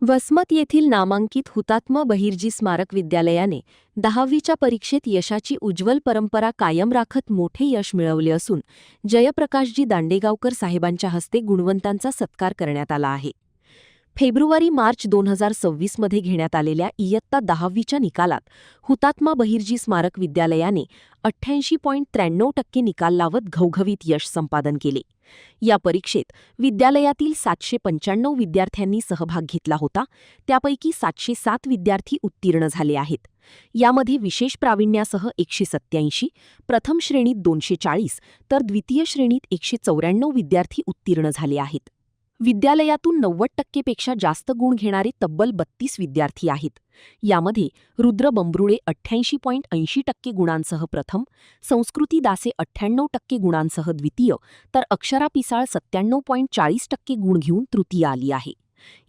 वसमत येथील नामांकित हुतात्मा बहिर्जी स्मारक विद्यालयाने 10वीच्या परीक्षेत यशाची उज्ज्वल परंपरा कायम राखत मोठे यश मिळवले असून जयप्रकाशजी दांडेगावकर साहेबांच्या हस्ते गुणवंतांचा सत्कार करण्यात आला आहे. फेब्रुवारी-मार्च 2026 मध्ये घेण्यात आलेल्या इयत्ता 10वीच्या निकालात हुतात्मा बहिर्जी स्मारक विद्यालयाने 88.93% निकाल लावत घवघवीत यश संपादन केले. या परीक्षेत विद्यालयातील 795 विद्यार्थ्यांनी सहभाग घेतला होता. त्यापैकी 707 विद्यार्थी उत्तीर्ण झाले आहेत. यामध्ये विशेष प्रावीण्यासह 187, प्रथम श्रेणीत 240 तर द्वितीय श्रेणीत 194 विद्यार्थी उत्तीर्ण झाले आहेत. विद्यालयातून 90% पेक्षा जास्त गुण घेणारे तब्बल 32 विद्यार्थी आहेत. यामध्ये रुद्र बंबरुळे 88.80% गुणांसह प्रथम, संस्कृती दासे 98% गुणांसह द्वितीय तर अक्षरा पिसाळ 97.40% गुण घेऊन तृतीय आली आहे.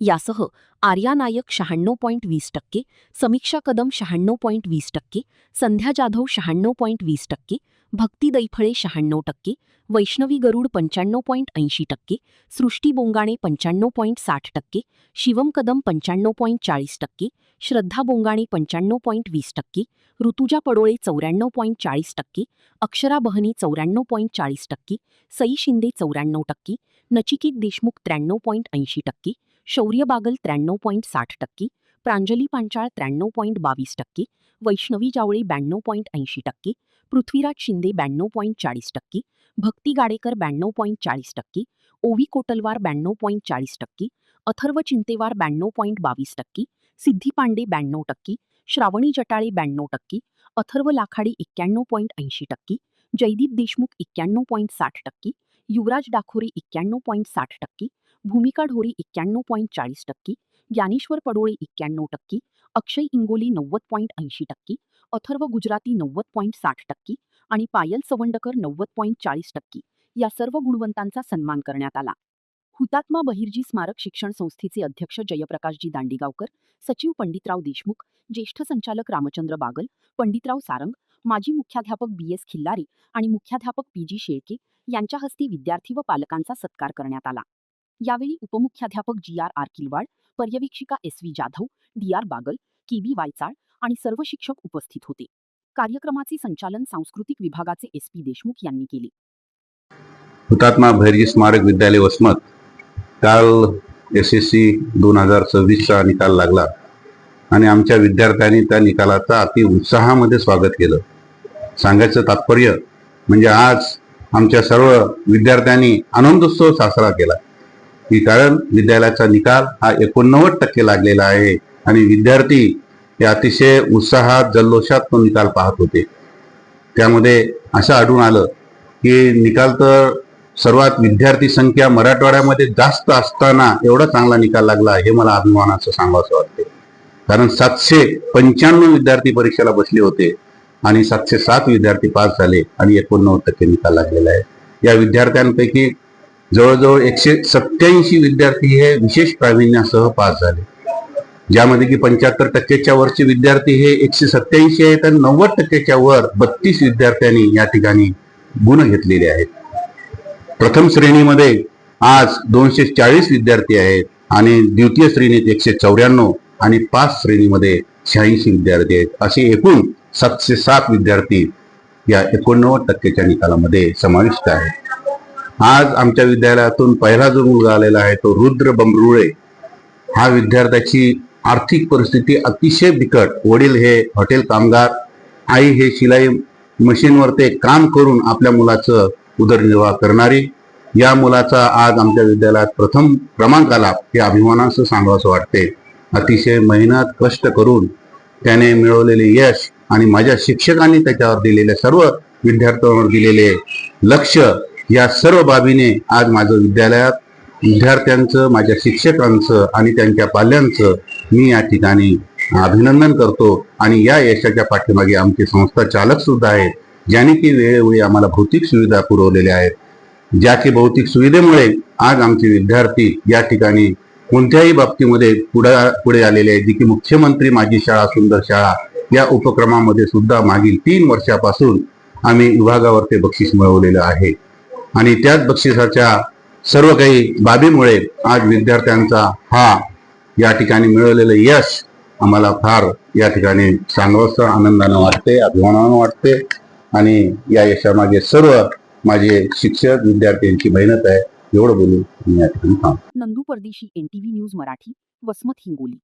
यासह आर्या नायक 96.20%, समीक्षा कदम 96.20%, संध्या जाधव 96.20%, भक्ती दैफळे 96%, वैष्णवी गरुड 95.80%, सृष्टी बोंगाणे 95.60%, शिवम कदम 95.40%, श्रद्धा बोंगाणे 95.20%, ऋतुजा पडोळे 94.40%, अक्षरा बहनी 94.40%, सई शिंदे 94%, नचिकेत देशमुख 93.80%, शौर्य बागल 93.60%, प्रांजली पांचाळ 93.22%, वैष्णवी जावळे 92.80%, पृथ्वीराज शिंदे 92.40%, भक्ती गाडेकर 92.40%, ओवी कोटलवार 92.40%, अथर्व चिंतेवार 92.22%, सिद्धी पांडे 92%, श्रावणी जटाळे 92%, अथर्व लाखाडे 91.80%, जयदीप देशमुख 91.60%, युवराज डाखोरे 91.60%, भूमिका ढोरे 91.40%, ज्ञानेश्वर पडोळे 91%, अक्षय इंगोली 90.80%, अथर्व गुजराती 90.60% आणि पायल सवंडकर 90.40% या सर्व गुणवंतांचा सन्मान करण्यात आला. हुतात्मा बहिर्जी स्मारक शिक्षण संस्थेचे अध्यक्ष जयप्रकाशजी दांडेगावकर, सचिव पंडितराव देशमुख, ज्येष्ठ संचालक रामचंद्र बागल, पंडितराव सारंग, माजी मुख्याध्यापक BS खिल्लारे आणि मुख्याध्यापक PG शेळके यांच्या हस्ते विद्यार्थी व पालकांचा सत्कार करण्यात आला. यावेळी उपमुख्याध्यापक GR किलवाड, पर्यवेक्षिका SV Jadhav, DR Bagal, KB वायचाळ आणि सर्व शिक्षक उपस्थित होते. कार्यक्रमाचे संचालन सांस्कृतिक विभागाचे SP देशमुख यांनी केले. हुतात्मा बहिर्जी स्मारक विद्यालय वसमत काल SSC 2026चा निकाल लागला आणि आमच्या विद्यार्थ्यांनी त्या निकालाचा अति उत्साहामध्ये स्वागत केलं. सांगायचं तात्पर्य म्हणजे आज आमच्या सर्व विद्यार्थ्यांनी आनंदोत्सव साजरा केला की कारण विद्यालयाचा निकाल हा 89% लागलेला आहे आणि विद्यार्थी हे अतिशय उत्साहात जल्लोषात तो निकाल पाहत होते. त्यामध्ये असं आढळून आलं की निकाल तर सर्वात विद्यार्थी संख्या मराठवाड्यामध्ये जास्त असताना एवढा चांगला निकाल लागला हे मला अभिमानाचं सांगावंसं वाटते. कारण 795 विद्यार्थी परीक्षेला बसले होते आणि 707 विद्यार्थी पास झाले आणि 89% निकाल लागलेला आहे. या विद्यार्थ्यांपैकी जवळजवळ 187 विद्यार्थी हे विशेष प्रावीण्यासह पास झाले, ज्यामध्ये की 75%च्या वरचे विद्यार्थी हे 187 आहेत आणि 90%च्या वर 32 विद्यार्थ्यांनी या ठिकाणी गुण घेतलेले आहेत. प्रथम श्रेणीमध्ये आज 240 विद्यार्थी आहेत आणि द्वितीय श्रेणीत 194 आणि 5 श्रेणीमध्ये 86 विद्यार्थी आहेत. असे एकूण 707 विद्यार्थी या 89%च्या निकालामध्ये समाविष्ट आहेत. आज आमच्या विद्यालयातून पहिला जो मुलगा आलेला आहे तो रुद्र बंबरुळे. हा विद्यार्थ्याची आर्थिक परिस्थिती अतिशय बिकट. वडील हे हॉटेल कामगार, आई हे शिलाई मशीनवर ते काम करून आपल्या मुलाचं उदरनिर्वाह करणारी. या मुलाचा आज आमच्या विद्यालयात प्रथम क्रमांक आला हे अभिमानाचं सांगावंसं वाटते. अतिशय मेहनत कष्ट करून त्याने मिळवलेले यश आणि माझ्या शिक्षकांनी त्याच्यावर दिलेले सर्व विद्यार्थ्यांवर दिलेले लक्ष या सर्व बाबीने आज माझं विद्यालयात विद्यार्थ्यांचं, माझ्या शिक्षकांचं आणि त्यांच्या पाल्यांचं मी या ठिकाणी अभिनंदन करतो. आणि या यशाच्या पाठीमागे आमचे संस्था चालक सुद्धा आहेत, ज्यांनी की वेळोवेळी आम्हाला भौतिक सुविधा पुरवलेल्या आहेत. ज्या की भौतिक सुविधेमुळे आज आमचे विद्यार्थी या ठिकाणी कोणत्याही बाबतीमध्ये पुढे आलेले आहेत. जी की मुख्यमंत्री माझी शाळा सुंदर शाळा या उपक्रमामध्ये सुद्धा मागील 3 वर्षापासून आम्ही विभागावर ते बक्षीस मिळवलेलं आहे आणि त्याच बक्षिसाच्या सर्व काही बाबीमुळे आज विद्यार्थ्यांचा हा या ठिकाणी मिळवलेलं यश आम्हाला फार या ठिकाणी सांगावंसं आनंदानं वाटते, अभिमानानं वाटते आणि या यशामागे सर्व माझे शिक्षक विद्यार्थ्यांची मेहनत आहे. एवढं बोलून मी या ठिकाणी थांबतो. नंदू परदेशी, NTV न्यूज मराठी, वसमत, हिंगोली.